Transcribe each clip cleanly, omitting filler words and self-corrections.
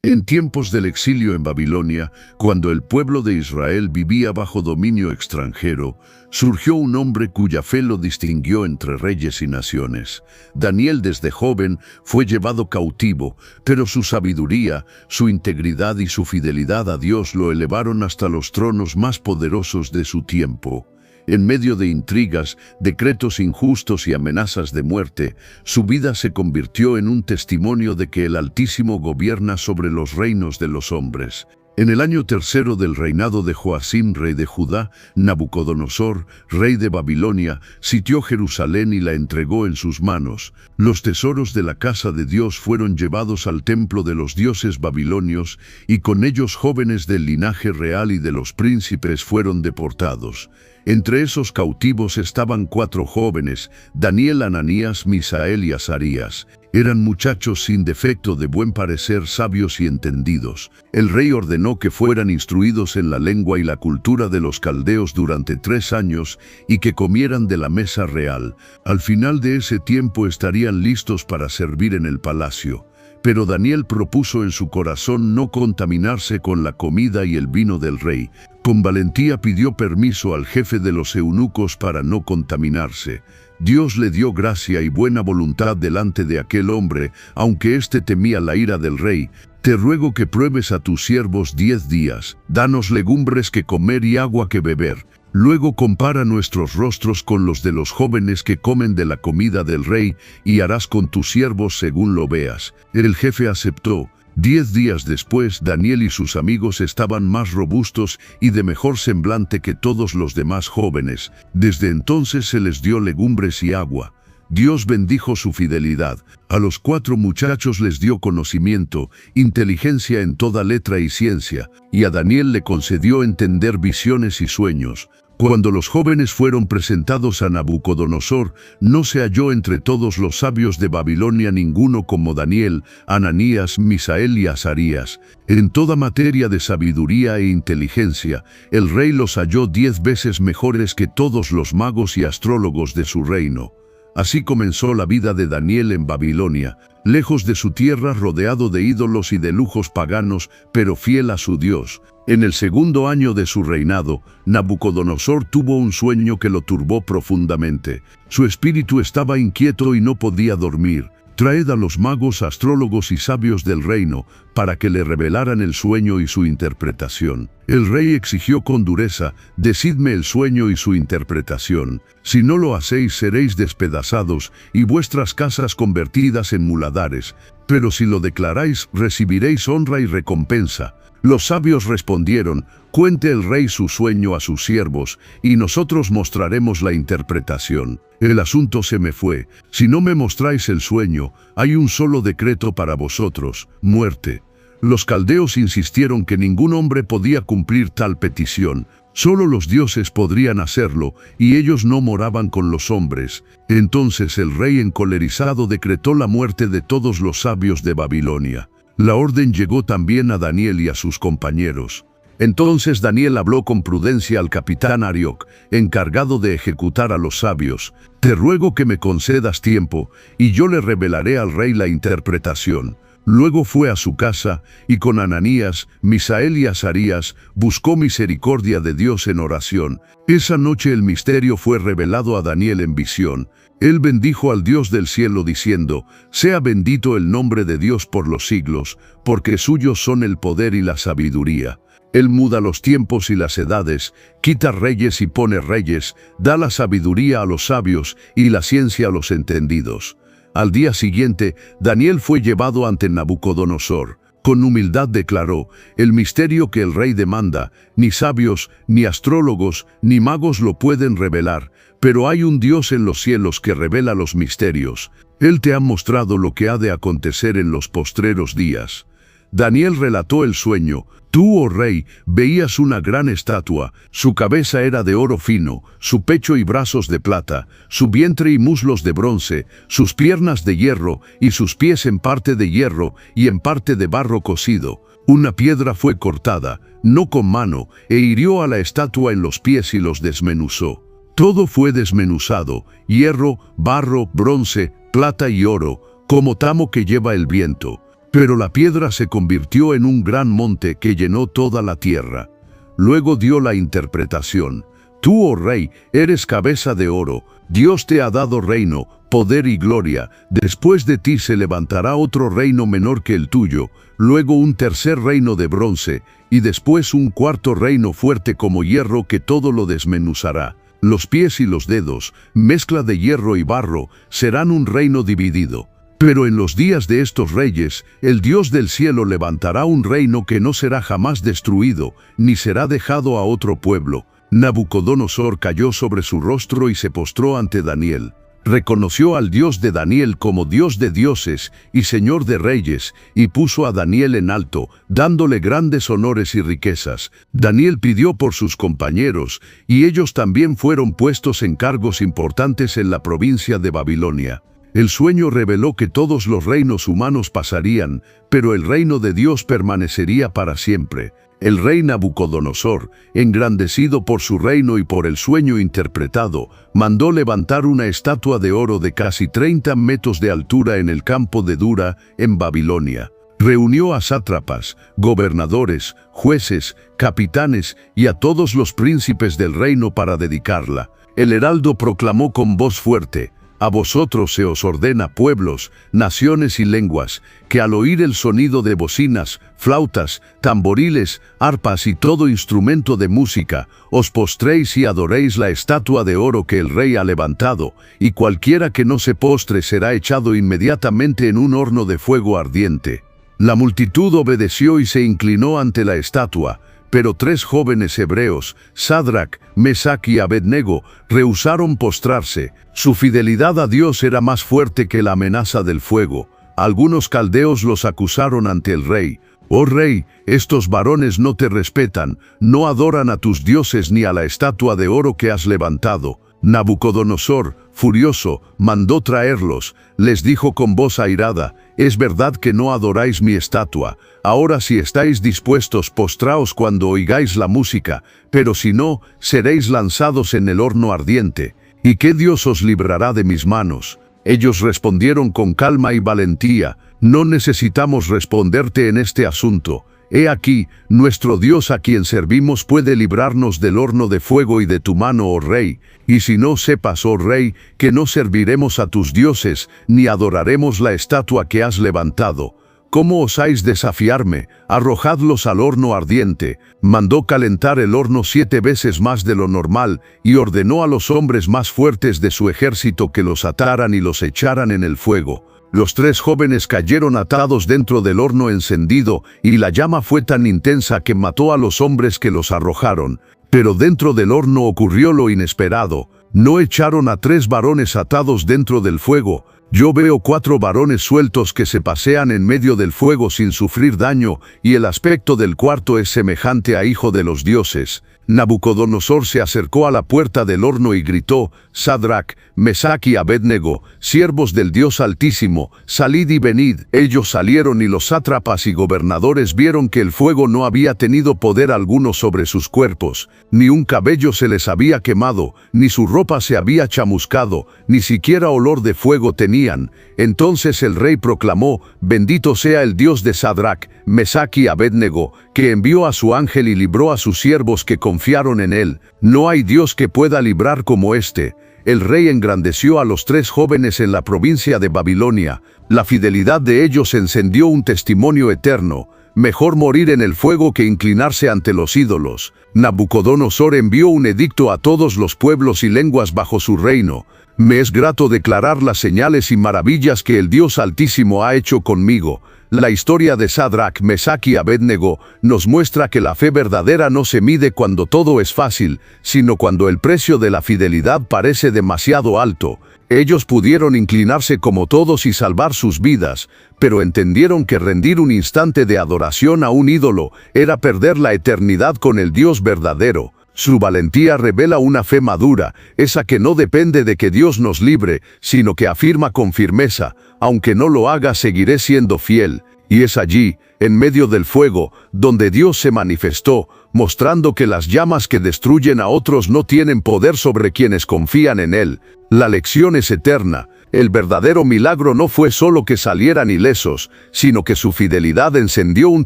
En tiempos del exilio en Babilonia, cuando el pueblo de Israel vivía bajo dominio extranjero, surgió un hombre cuya fe lo distinguió entre reyes y naciones. Daniel desde joven fue llevado cautivo, pero su sabiduría, su integridad y su fidelidad a Dios lo elevaron hasta los tronos más poderosos de su tiempo. En medio de intrigas, decretos injustos y amenazas de muerte, su vida se convirtió en un testimonio de que el Altísimo gobierna sobre los reinos de los hombres. En el año tercero del reinado de Joacim, rey de Judá, Nabucodonosor, rey de Babilonia, sitió Jerusalén y la entregó en sus manos. Los tesoros de la casa de Dios fueron llevados al templo de los dioses babilonios, y con ellos jóvenes del linaje real y de los príncipes fueron deportados. Entre esos cautivos estaban 4 jóvenes, Daniel, Ananías, Misael y Azarías. Eran muchachos sin defecto, de buen parecer, sabios y entendidos. El rey ordenó que fueran instruidos en la lengua y la cultura de los caldeos durante 3 años y que comieran de la mesa real. Al final de ese tiempo estarían listos para servir en el palacio. Pero Daniel propuso en su corazón no contaminarse con la comida y el vino del rey. Con valentía pidió permiso al jefe de los eunucos para no contaminarse. Dios le dio gracia y buena voluntad delante de aquel hombre, aunque éste temía la ira del rey. Te ruego que pruebes a tus siervos 10 días, danos legumbres que comer y agua que beber. Luego compara nuestros rostros con los de los jóvenes que comen de la comida del rey, y harás con tus siervos según lo veas. El jefe aceptó. 10 días después, Daniel y sus amigos estaban más robustos y de mejor semblante que todos los demás jóvenes. Desde entonces se les dio legumbres y agua. Dios bendijo su fidelidad. A los 4 muchachos les dio conocimiento, inteligencia en toda letra y ciencia, y a Daniel le concedió entender visiones y sueños. Cuando los jóvenes fueron presentados a Nabucodonosor, no se halló entre todos los sabios de Babilonia ninguno como Daniel, Ananías, Misael y Azarías. En toda materia de sabiduría e inteligencia, el rey los halló 10 veces mejores que todos los magos y astrólogos de su reino. Así comenzó la vida de Daniel en Babilonia, lejos de su tierra, rodeado de ídolos y de lujos paganos, pero fiel a su Dios. En el 2.º año de su reinado, Nabucodonosor tuvo un sueño que lo turbó profundamente. Su espíritu estaba inquieto y no podía dormir. Traed a los magos, astrólogos y sabios del reino, para que le revelaran el sueño y su interpretación. El rey exigió con dureza: decidme el sueño y su interpretación. Si no lo hacéis, seréis despedazados y vuestras casas convertidas en muladares. Pero si lo declaráis, recibiréis honra y recompensa. Los sabios respondieron: cuente el rey su sueño a sus siervos, y nosotros mostraremos la interpretación. El asunto se me fue. Si no me mostráis el sueño, hay un solo decreto para vosotros: muerte. Los caldeos insistieron que ningún hombre podía cumplir tal petición. Solo los dioses podrían hacerlo, y ellos no moraban con los hombres. Entonces el rey, encolerizado, decretó la muerte de todos los sabios de Babilonia. La orden llegó también a Daniel y a sus compañeros. Entonces Daniel habló con prudencia al capitán Arioc, encargado de ejecutar a los sabios. Te ruego que me concedas tiempo, y yo le revelaré al rey la interpretación. Luego fue a su casa, y con Ananías, Misael y Azarías, buscó misericordia de Dios en oración. Esa noche el misterio fue revelado a Daniel en visión. Él bendijo al Dios del cielo diciendo: sea bendito el nombre de Dios por los siglos, porque suyos son el poder y la sabiduría. Él muda los tiempos y las edades, quita reyes y pone reyes, da la sabiduría a los sabios y la ciencia a los entendidos. Al día siguiente, Daniel fue llevado ante Nabucodonosor. Con humildad declaró: el misterio que el rey demanda, ni sabios, ni astrólogos, ni magos lo pueden revelar, pero hay un Dios en los cielos que revela los misterios. Él te ha mostrado lo que ha de acontecer en los postreros días. Daniel relató el sueño. Tú, oh rey, veías una gran estatua. Su cabeza era de oro fino, su pecho y brazos de plata, su vientre y muslos de bronce, sus piernas de hierro y sus pies en parte de hierro y en parte de barro cocido. Una piedra fue cortada, no con mano, e hirió a la estatua en los pies y los desmenuzó. Todo fue desmenuzado: hierro, barro, bronce, plata y oro, como tamo que lleva el viento. Pero la piedra se convirtió en un gran monte que llenó toda la tierra. Luego dio la interpretación: Tú, oh rey, eres cabeza de oro. Dios te ha dado reino, poder y gloria. Después de ti se levantará otro reino menor que el tuyo, luego un tercer reino de bronce, y después un cuarto reino fuerte como hierro que todo lo desmenuzará. Los pies y los dedos, mezcla de hierro y barro, serán un reino dividido. Pero en los días de estos reyes, el Dios del cielo levantará un reino que no será jamás destruido, ni será dejado a otro pueblo. Nabucodonosor cayó sobre su rostro y se postró ante Daniel. Reconoció al Dios de Daniel como Dios de dioses y Señor de reyes, y puso a Daniel en alto, dándole grandes honores y riquezas. Daniel pidió por sus compañeros, y ellos también fueron puestos en cargos importantes en la provincia de Babilonia. El sueño reveló que todos los reinos humanos pasarían, pero el reino de Dios permanecería para siempre. El rey Nabucodonosor, engrandecido por su reino y por el sueño interpretado, mandó levantar una estatua de oro de casi 30 metros de altura en el campo de Dura, en Babilonia. Reunió a sátrapas, gobernadores, jueces, capitanes y a todos los príncipes del reino para dedicarla. El heraldo proclamó con voz fuerte: A vosotros se os ordena, pueblos, naciones y lenguas, que al oír el sonido de bocinas, flautas, tamboriles, arpas y todo instrumento de música, os postréis y adoréis la estatua de oro que el rey ha levantado, y cualquiera que no se postre será echado inmediatamente en un horno de fuego ardiente. La multitud obedeció y se inclinó ante la estatua. Pero 3 jóvenes hebreos, Sadrac, Mesac y Abednego, rehusaron postrarse. Su fidelidad a Dios era más fuerte que la amenaza del fuego. Algunos caldeos los acusaron ante el rey. «Oh rey, estos varones no te respetan, no adoran a tus dioses ni a la estatua de oro que has levantado». Nabucodonosor, furioso, mandó traerlos. Les dijo con voz airada: «Es verdad que no adoráis mi estatua. Ahora, si estáis dispuestos, postraos cuando oigáis la música, pero si no, seréis lanzados en el horno ardiente. ¿Y qué Dios os librará de mis manos?». Ellos respondieron con calma y valentía: «No necesitamos responderte en este asunto. He aquí, nuestro Dios a quien servimos puede librarnos del horno de fuego y de tu mano, oh rey. Y si no, sepas, oh rey, que no serviremos a tus dioses, ni adoraremos la estatua que has levantado. ¿Cómo osáis desafiarme? Arrojadlos al horno ardiente». Mandó calentar el horno 7 veces más de lo normal, y ordenó a los hombres más fuertes de su ejército que los ataran y los echaran en el fuego. Los 3 jóvenes cayeron atados dentro del horno encendido, y la llama fue tan intensa que mató a los hombres que los arrojaron. Pero dentro del horno ocurrió lo inesperado. No echaron a 3 varones atados dentro del fuego. Yo veo 4 varones sueltos que se pasean en medio del fuego sin sufrir daño, y el aspecto del cuarto es semejante a hijo de los dioses. Nabucodonosor se acercó a la puerta del horno y gritó: «Sadrac, Mesac y Abednego, siervos del Dios Altísimo, salid y venid». Ellos salieron, y los sátrapas y gobernadores vieron que el fuego no había tenido poder alguno sobre sus cuerpos. Ni un cabello se les había quemado, ni su ropa se había chamuscado, ni siquiera olor de fuego tenían. Entonces el rey proclamó: «Bendito sea el Dios de Sadrac, Mesac y Abednego, que envió a su ángel y libró a sus siervos que confiaron en él. No hay Dios que pueda librar como este». El rey engrandeció a los 3 jóvenes en la provincia de Babilonia. La fidelidad de ellos encendió un testimonio eterno. Mejor morir en el fuego que inclinarse ante los ídolos. Nabucodonosor envió un edicto a todos los pueblos y lenguas bajo su reino. «Me es grato declarar las señales y maravillas que el Dios Altísimo ha hecho conmigo». La historia de Sadrac, Mesac y Abednego nos muestra que la fe verdadera no se mide cuando todo es fácil, sino cuando el precio de la fidelidad parece demasiado alto. Ellos pudieron inclinarse como todos y salvar sus vidas, pero entendieron que rendir un instante de adoración a un ídolo era perder la eternidad con el Dios verdadero. Su valentía revela una fe madura, esa que no depende de que Dios nos libre, sino que afirma con firmeza: «Aunque no lo haga, seguiré siendo fiel». Y es allí, en medio del fuego, donde Dios se manifestó, mostrando que las llamas que destruyen a otros no tienen poder sobre quienes confían en Él. La lección es eterna. El verdadero milagro no fue solo que salieran ilesos, sino que su fidelidad encendió un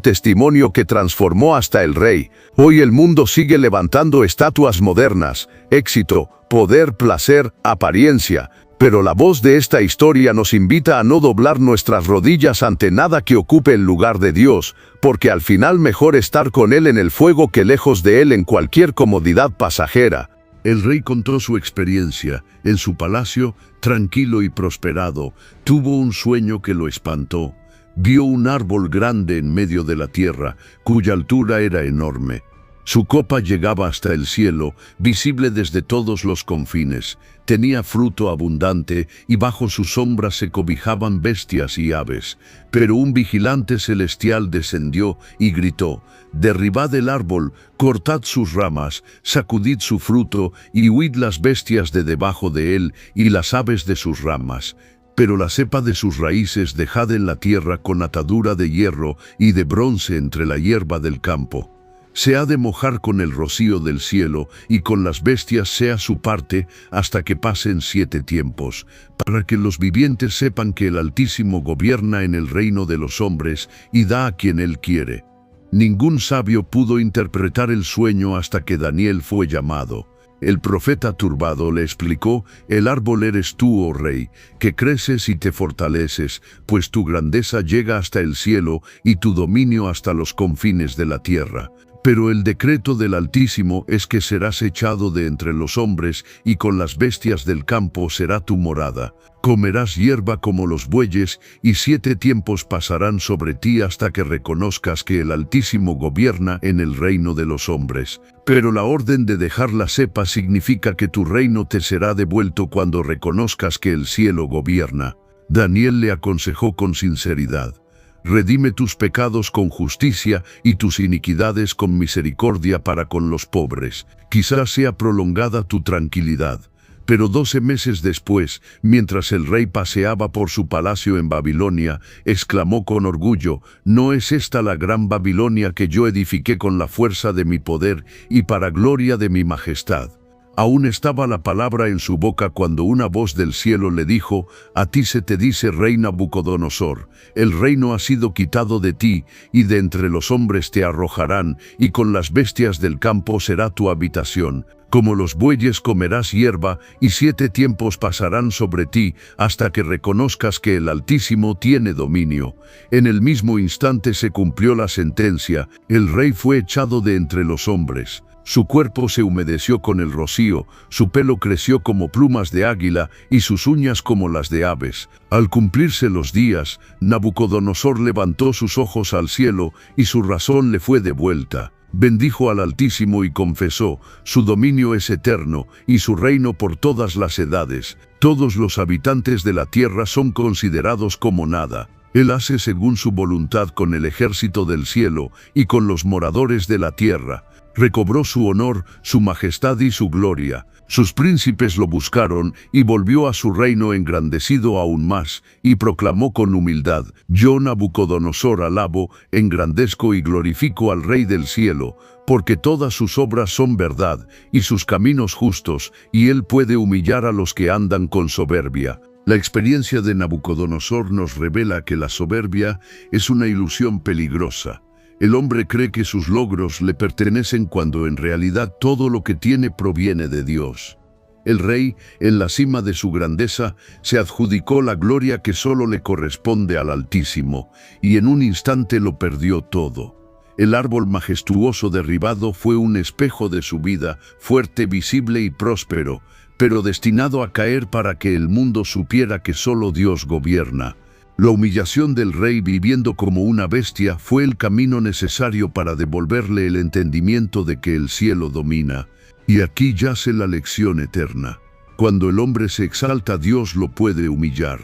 testimonio que transformó hasta el rey. Hoy el mundo sigue levantando estatuas modernas, éxito, poder, placer, apariencia. Pero la voz de esta historia nos invita a no doblar nuestras rodillas ante nada que ocupe el lugar de Dios, porque al final mejor estar con Él en el fuego que lejos de Él en cualquier comodidad pasajera. El rey contó su experiencia. En su palacio, tranquilo y prosperado, tuvo un sueño que lo espantó. Vio un árbol grande en medio de la tierra, cuya altura era enorme. Su copa llegaba hasta el cielo, visible desde todos los confines. Tenía fruto abundante y bajo su sombra se cobijaban bestias y aves. Pero un vigilante celestial descendió y gritó: «Derribad el árbol, cortad sus ramas, sacudid su fruto y huid las bestias de debajo de él y las aves de sus ramas. Pero la cepa de sus raíces dejad en la tierra con atadura de hierro y de bronce entre la hierba del campo. Se ha de mojar con el rocío del cielo, y con las bestias sea su parte, hasta que pasen 7 tiempos, para que los vivientes sepan que el Altísimo gobierna en el reino de los hombres, y da a quien Él quiere». Ningún sabio pudo interpretar el sueño hasta que Daniel fue llamado. El profeta turbado le explicó: «El árbol eres tú, oh rey, que creces y te fortaleces, pues tu grandeza llega hasta el cielo y tu dominio hasta los confines de la tierra. Pero el decreto del Altísimo es que serás echado de entre los hombres, y con las bestias del campo será tu morada. Comerás hierba como los bueyes, y 7 tiempos pasarán sobre ti hasta que reconozcas que el Altísimo gobierna en el reino de los hombres. Pero la orden de dejar la cepa significa que tu reino te será devuelto cuando reconozcas que el cielo gobierna». Daniel le aconsejó con sinceridad: «Redime tus pecados con justicia y tus iniquidades con misericordia para con los pobres. Quizás sea prolongada tu tranquilidad». Pero 12 meses después, mientras el rey paseaba por su palacio en Babilonia, exclamó con orgullo: «¿No es esta la gran Babilonia que yo edifiqué con la fuerza de mi poder y para gloria de mi majestad?» Aún estaba la palabra en su boca cuando una voz del cielo le dijo: «A ti se te dice, rey Nabucodonosor, el reino ha sido quitado de ti, y de entre los hombres te arrojarán, y con las bestias del campo será tu habitación. Como los bueyes comerás hierba, y 7 tiempos pasarán sobre ti, hasta que reconozcas que el Altísimo tiene dominio». En el mismo instante se cumplió la sentencia. El rey fue echado de entre los hombres. Su cuerpo se humedeció con el rocío, su pelo creció como plumas de águila y sus uñas como las de aves. Al cumplirse los días, Nabucodonosor levantó sus ojos al cielo y su razón le fue devuelta. Bendijo al Altísimo y confesó: «Su dominio es eterno y su reino por todas las edades. Todos los habitantes de la tierra son considerados como nada. Él hace según su voluntad con el ejército del cielo y con los moradores de la tierra». Recobró su honor, su majestad y su gloria. Sus príncipes lo buscaron y volvió a su reino engrandecido aún más, y proclamó con humildad: «Yo, Nabucodonosor, alabo, engrandezco y glorifico al Rey del cielo, porque todas sus obras son verdad y sus caminos justos, y él puede humillar a los que andan con soberbia». La experiencia de Nabucodonosor nos revela que la soberbia es una ilusión peligrosa. El hombre cree que sus logros le pertenecen cuando en realidad todo lo que tiene proviene de Dios. El rey, en la cima de su grandeza, se adjudicó la gloria que solo le corresponde al Altísimo, y en un instante lo perdió todo. El árbol majestuoso derribado fue un espejo de su vida, fuerte, visible y próspero, pero destinado a caer para que el mundo supiera que solo Dios gobierna. La humillación del rey viviendo como una bestia fue el camino necesario para devolverle el entendimiento de que el cielo domina. Y aquí yace la lección eterna. Cuando el hombre se exalta, Dios lo puede humillar.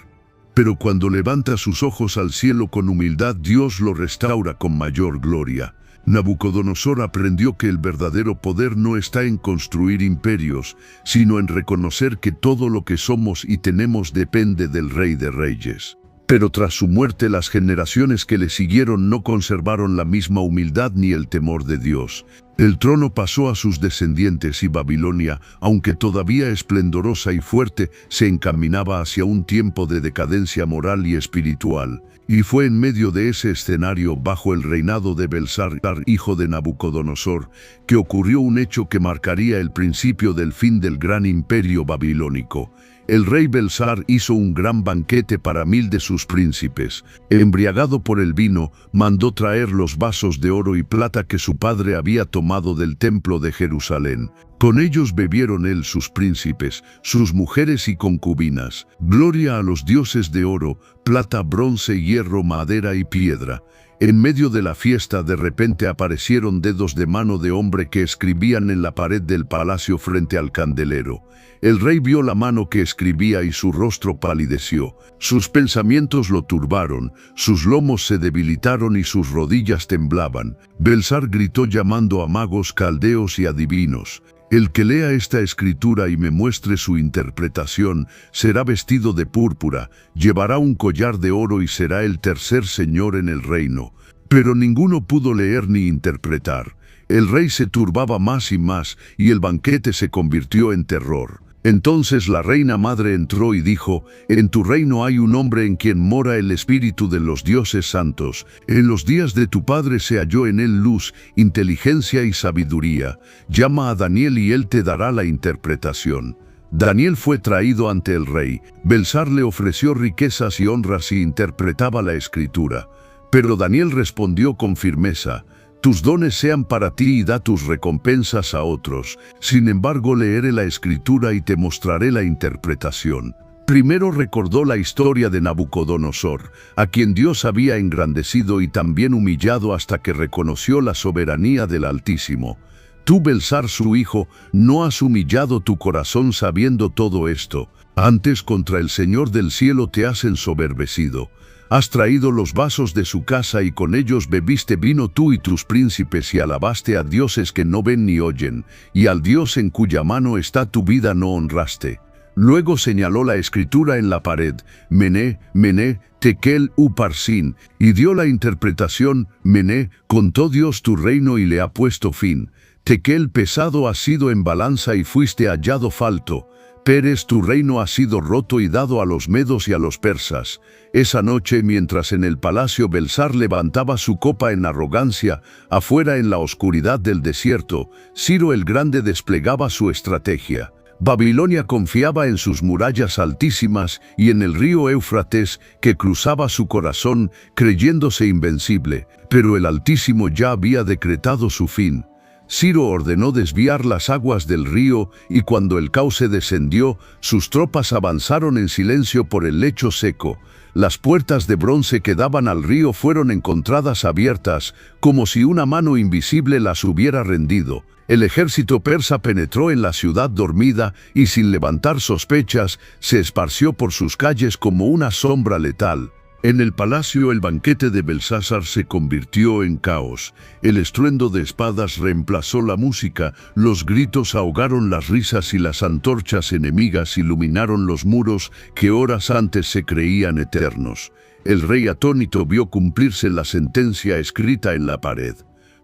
Pero cuando levanta sus ojos al cielo con humildad, Dios lo restaura con mayor gloria. Nabucodonosor aprendió que el verdadero poder no está en construir imperios, sino en reconocer que todo lo que somos y tenemos depende del Rey de Reyes. Pero tras su muerte las generaciones que le siguieron no conservaron la misma humildad ni el temor de Dios. El trono pasó a sus descendientes y Babilonia, aunque todavía esplendorosa y fuerte, se encaminaba hacia un tiempo de decadencia moral y espiritual. Y fue en medio de ese escenario, bajo el reinado de Belsasar, hijo de Nabucodonosor, que ocurrió un hecho que marcaría el principio del fin del gran imperio babilónico. El rey Belsasar hizo un gran banquete para 1000 de sus príncipes. Embriagado por el vino, mandó traer los vasos de oro y plata que su padre había tomado del templo de Jerusalén. Con ellos bebieron él, sus príncipes, sus mujeres y concubinas. Gloria a los dioses de oro, plata, bronce, hierro, madera y piedra. En medio de la fiesta de repente aparecieron dedos de mano de hombre que escribían en la pared del palacio frente al candelero. El rey vio la mano que escribía y su rostro palideció. Sus pensamientos lo turbaron, sus lomos se debilitaron y sus rodillas temblaban. Belsasar gritó llamando a magos, caldeos y adivinos. El que lea esta escritura y me muestre su interpretación, será vestido de púrpura, llevará un collar de oro y será el tercer señor en el reino. Pero ninguno pudo leer ni interpretar. El rey se turbaba más y más, y el banquete se convirtió en terror. Entonces la reina madre entró y dijo: «En tu reino hay un hombre en quien mora el espíritu de los dioses santos. En los días de tu padre se halló en él luz, inteligencia y sabiduría. Llama a Daniel y él te dará la interpretación». Daniel fue traído ante el rey. Belsasar le ofreció riquezas y honras y interpretaba la escritura. Pero Daniel respondió con firmeza: «Tus dones sean para ti y da tus recompensas a otros. Sin embargo, leeré la escritura y te mostraré la interpretación». Primero recordó la historia de Nabucodonosor, a quien Dios había engrandecido y también humillado hasta que reconoció la soberanía del Altísimo. Tú, Belsasar, su hijo, no has humillado tu corazón sabiendo todo esto. Antes contra el Señor del cielo te has ensoberbecido. Has traído los vasos de su casa y con ellos bebiste vino tú y tus príncipes y alabaste a dioses que no ven ni oyen, y al Dios en cuya mano está tu vida no honraste. Luego señaló la escritura en la pared: Mené, Mené, Tekel, Uparsin, y dio la interpretación: Mené, contó Dios tu reino y le ha puesto fin. Tekel, pesado has sido en balanza y fuiste hallado falto. Peres, tu reino ha sido roto y dado a los medos y a los persas. Esa noche, mientras en el palacio Belsasar levantaba su copa en arrogancia, afuera en la oscuridad del desierto, Ciro el Grande desplegaba su estrategia. Babilonia confiaba en sus murallas altísimas y en el río Éufrates que cruzaba su corazón, creyéndose invencible, pero el Altísimo ya había decretado su fin. Ciro ordenó desviar las aguas del río y cuando el cauce descendió, sus tropas avanzaron en silencio por el lecho seco. Las puertas de bronce que daban al río fueron encontradas abiertas, como si una mano invisible las hubiera rendido. El ejército persa penetró en la ciudad dormida y sin levantar sospechas, se esparció por sus calles como una sombra letal. En el palacio el banquete de Belsasar se convirtió en caos. El estruendo de espadas reemplazó la música, los gritos ahogaron las risas y las antorchas enemigas iluminaron los muros que horas antes se creían eternos. El rey atónito vio cumplirse la sentencia escrita en la pared.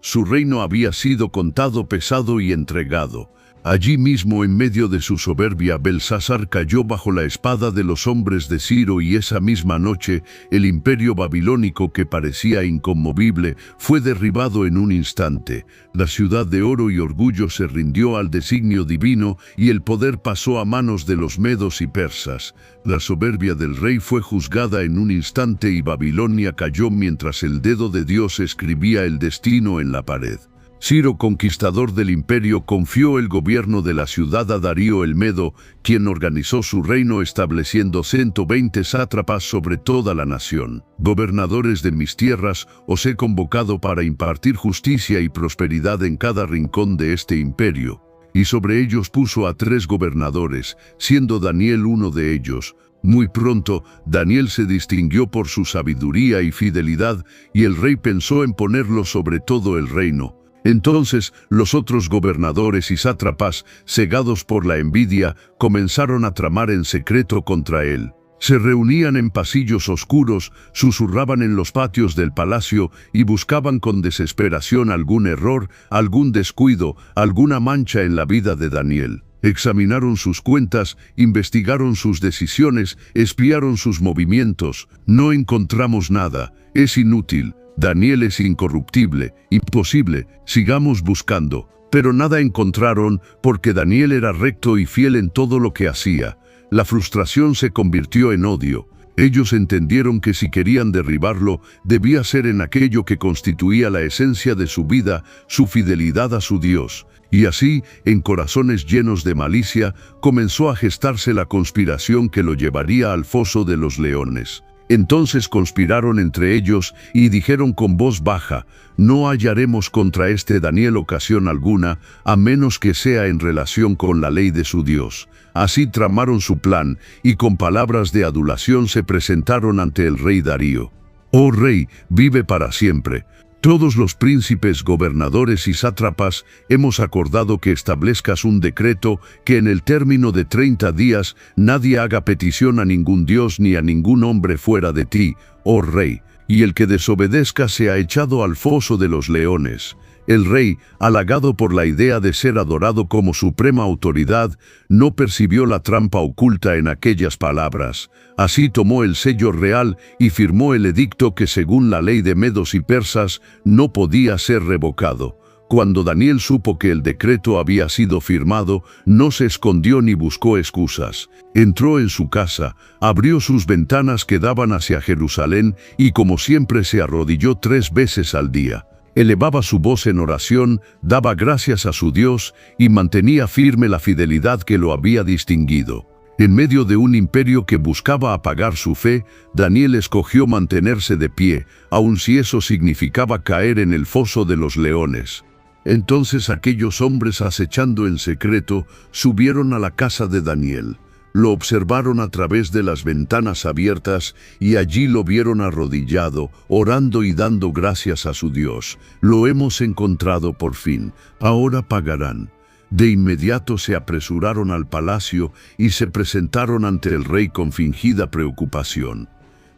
Su reino había sido contado, pesado y entregado. Allí mismo, en medio de su soberbia, Belsasar cayó bajo la espada de los hombres de Ciro y esa misma noche el imperio babilónico, que parecía inconmovible, fue derribado en un instante. La ciudad de oro y orgullo se rindió al designio divino y el poder pasó a manos de los medos y persas. La soberbia del rey fue juzgada en un instante y Babilonia cayó mientras el dedo de Dios escribía el destino en la pared. Ciro, conquistador del imperio, confió el gobierno de la ciudad a Darío el Medo, quien organizó su reino estableciendo 120 sátrapas sobre toda la nación. Gobernadores de mis tierras, os he convocado para impartir justicia y prosperidad en cada rincón de este imperio. Y sobre ellos puso a 3 gobernadores, siendo Daniel uno de ellos. Muy pronto, Daniel se distinguió por su sabiduría y fidelidad, y el rey pensó en ponerlo sobre todo el reino. Entonces los otros gobernadores y sátrapas, cegados por la envidia, comenzaron a tramar en secreto contra él. Se reunían en pasillos oscuros, susurraban en los patios del palacio y buscaban con desesperación algún error, algún descuido, alguna mancha en la vida de Daniel. Examinaron sus cuentas, investigaron sus decisiones, espiaron sus movimientos. No encontramos nada. Es inútil. Daniel es incorruptible. Imposible. Sigamos buscando. Pero nada encontraron porque Daniel era recto y fiel en todo lo que hacía. La frustración se convirtió en odio. Ellos entendieron que si querían derribarlo, debía ser en aquello que constituía la esencia de su vida, su fidelidad a su Dios. Y así, en corazones llenos de malicia, comenzó a gestarse la conspiración que lo llevaría al foso de los leones. Entonces conspiraron entre ellos y dijeron con voz baja: «No hallaremos contra este Daniel ocasión alguna, a menos que sea en relación con la ley de su Dios». Así tramaron su plan, y con palabras de adulación se presentaron ante el rey Darío. «Oh rey, vive para siempre. Todos los príncipes, gobernadores y sátrapas hemos acordado que establezcas un decreto que en el término de 30 días nadie haga petición a ningún dios ni a ningún hombre fuera de ti, oh rey, y el que desobedezca sea echado al foso de los leones». El rey, halagado por la idea de ser adorado como suprema autoridad, no percibió la trampa oculta en aquellas palabras. Así tomó el sello real y firmó el edicto que según la ley de medos y persas no podía ser revocado. Cuando Daniel supo que el decreto había sido firmado, no se escondió ni buscó excusas. Entró en su casa, abrió sus ventanas que daban hacia Jerusalén y como siempre se arrodilló 3 veces al día. Elevaba su voz en oración, daba gracias a su Dios y mantenía firme la fidelidad que lo había distinguido. En medio de un imperio que buscaba apagar su fe, Daniel escogió mantenerse de pie, aun si eso significaba caer en el foso de los leones. Entonces aquellos hombres, acechando en secreto, subieron a la casa de Daniel. Lo observaron a través de las ventanas abiertas y allí lo vieron arrodillado, orando y dando gracias a su Dios. «Lo hemos encontrado por fin, ahora pagarán». De inmediato se apresuraron al palacio y se presentaron ante el rey con fingida preocupación.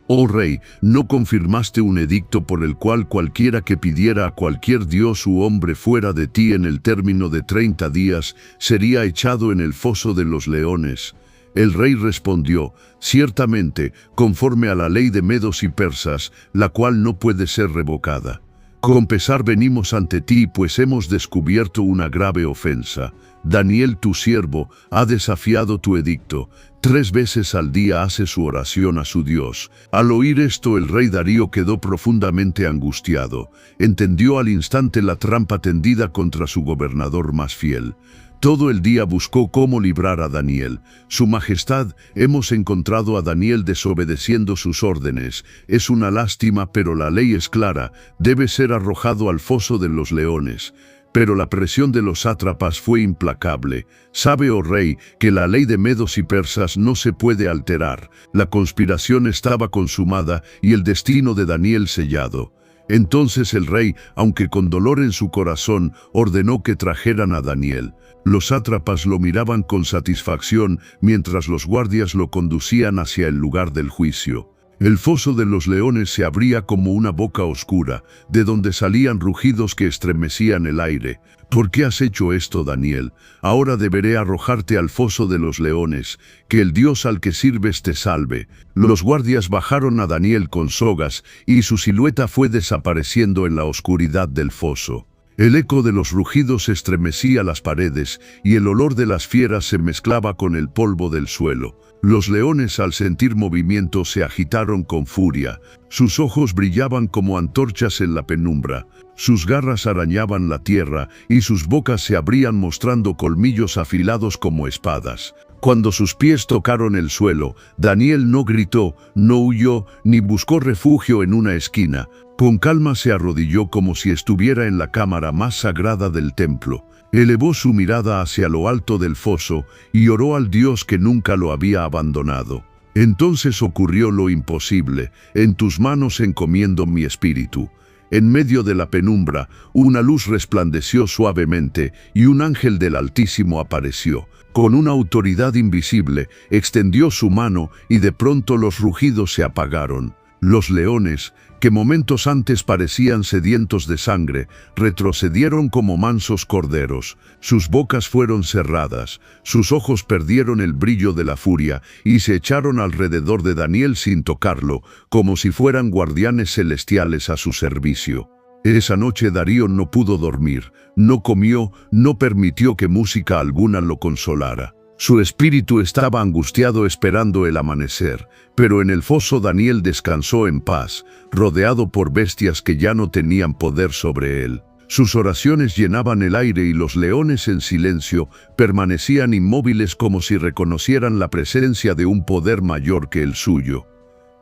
«Oh rey, ¿no confirmaste un edicto por el cual cualquiera que pidiera a cualquier dios u hombre fuera de ti en el término de 30 días sería echado en el foso de los leones?» El rey respondió: «Ciertamente, conforme a la ley de medos y persas, la cual no puede ser revocada. Con pesar venimos ante ti, pues hemos descubierto una grave ofensa. Daniel, tu siervo, ha desafiado tu edicto. 3 veces al día hace su oración a su Dios». Al oír esto, el rey Darío quedó profundamente angustiado. Entendió al instante la trampa tendida contra su gobernador más fiel. Todo el día buscó cómo librar a Daniel. «Su Majestad, hemos encontrado a Daniel desobedeciendo sus órdenes. Es una lástima, pero la ley es clara. Debe ser arrojado al foso de los leones». Pero la presión de los sátrapas fue implacable. «Sabe, oh rey, que la ley de medos y persas no se puede alterar. La conspiración estaba consumada y el destino de Daniel sellado». Entonces el rey, aunque con dolor en su corazón, ordenó que trajeran a Daniel. Los sátrapas lo miraban con satisfacción mientras los guardias lo conducían hacia el lugar del juicio. El foso de los leones se abría como una boca oscura, de donde salían rugidos que estremecían el aire. «¿Por qué has hecho esto, Daniel? Ahora deberé arrojarte al foso de los leones. Que el Dios al que sirves te salve». Los guardias bajaron a Daniel con sogas y su silueta fue desapareciendo en la oscuridad del foso. El eco de los rugidos estremecía las paredes y el olor de las fieras se mezclaba con el polvo del suelo. Los leones, al sentir movimiento, se agitaron con furia. Sus ojos brillaban como antorchas en la penumbra. Sus garras arañaban la tierra y sus bocas se abrían mostrando colmillos afilados como espadas. Cuando sus pies tocaron el suelo, Daniel no gritó, no huyó, ni buscó refugio en una esquina. Con calma se arrodilló como si estuviera en la cámara más sagrada del templo. Elevó su mirada hacia lo alto del foso y oró al Dios que nunca lo había abandonado. Entonces ocurrió lo imposible: «En tus manos encomiendo mi espíritu». En medio de la penumbra, una luz resplandeció suavemente y un ángel del Altísimo apareció. Con una autoridad invisible, extendió su mano y de pronto los rugidos se apagaron. Los leones, que momentos antes parecían sedientos de sangre, retrocedieron como mansos corderos. Sus bocas fueron cerradas, sus ojos perdieron el brillo de la furia y se echaron alrededor de Daniel sin tocarlo, como si fueran guardianes celestiales a su servicio. Esa noche Darío no pudo dormir, no comió, no permitió que música alguna lo consolara. Su espíritu estaba angustiado esperando el amanecer, pero en el foso Daniel descansó en paz, rodeado por bestias que ya no tenían poder sobre él. Sus oraciones llenaban el aire y los leones en silencio permanecían inmóviles como si reconocieran la presencia de un poder mayor que el suyo.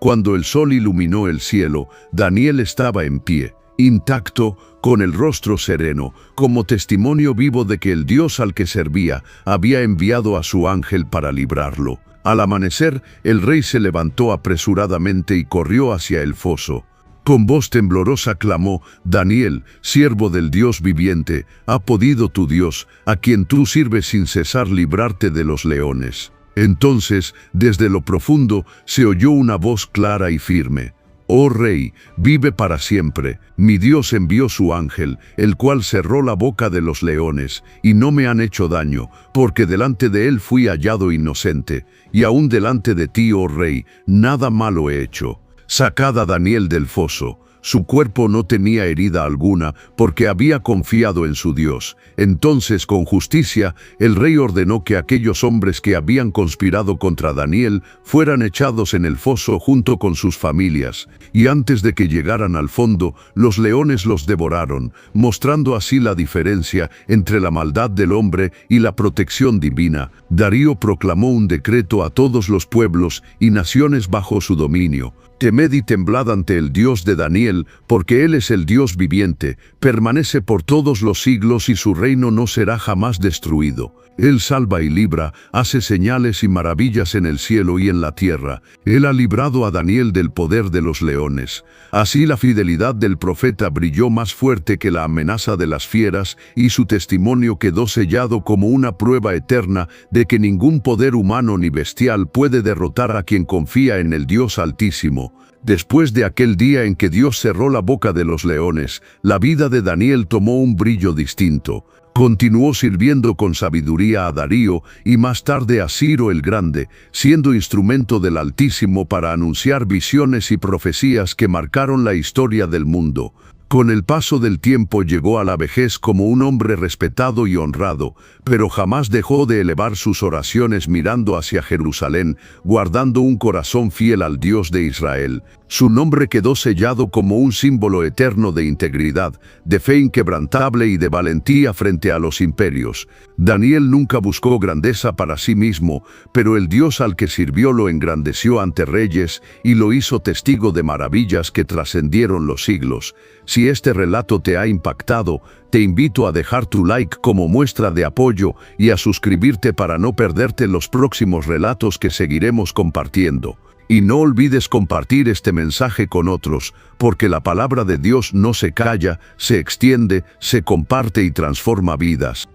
Cuando el sol iluminó el cielo, Daniel estaba en pie, intacto, con el rostro sereno, como testimonio vivo de que el Dios al que servía había enviado a su ángel para librarlo. Al amanecer, el rey se levantó apresuradamente y corrió hacia el foso. Con voz temblorosa clamó: «Daniel, siervo del Dios viviente, ¿ha podido tu Dios, a quien tú sirves sin cesar, librarte de los leones?». Entonces, desde lo profundo, se oyó una voz clara y firme: «Oh Rey, vive para siempre. Mi Dios envió su ángel, el cual cerró la boca de los leones, y no me han hecho daño, porque delante de él fui hallado inocente, y aún delante de ti, oh Rey, nada malo he hecho». Sacad a Daniel del foso. Su cuerpo no tenía herida alguna, porque había confiado en su Dios. Entonces, con justicia, el rey ordenó que aquellos hombres que habían conspirado contra Daniel fueran echados en el foso junto con sus familias, y antes de que llegaran al fondo, los leones los devoraron, mostrando así la diferencia entre la maldad del hombre y la protección divina. Darío proclamó un decreto a todos los pueblos y naciones bajo su dominio: «Temed y temblad ante el Dios de Daniel, porque Él es el Dios viviente, permanece por todos los siglos y su reino no será jamás destruido. Él salva y libra, hace señales y maravillas en el cielo y en la tierra. Él ha librado a Daniel del poder de los leones». Así la fidelidad del profeta brilló más fuerte que la amenaza de las fieras, y su testimonio quedó sellado como una prueba eterna de que ningún poder humano ni bestial puede derrotar a quien confía en el Dios Altísimo. Después de aquel día en que Dios cerró la boca de los leones, la vida de Daniel tomó un brillo distinto. Continuó sirviendo con sabiduría a Darío y más tarde a Ciro el Grande, siendo instrumento del Altísimo para anunciar visiones y profecías que marcaron la historia del mundo. Con el paso del tiempo llegó a la vejez como un hombre respetado y honrado, pero jamás dejó de elevar sus oraciones mirando hacia Jerusalén, guardando un corazón fiel al Dios de Israel. Su nombre quedó sellado como un símbolo eterno de integridad, de fe inquebrantable y de valentía frente a los imperios. Daniel nunca buscó grandeza para sí mismo, pero el Dios al que sirvió lo engrandeció ante reyes y lo hizo testigo de maravillas que trascendieron los siglos. Si este relato te ha impactado, te invito a dejar tu like como muestra de apoyo y a suscribirte para no perderte los próximos relatos que seguiremos compartiendo. Y no olvides compartir este mensaje con otros, porque la palabra de Dios no se calla, se extiende, se comparte y transforma vidas.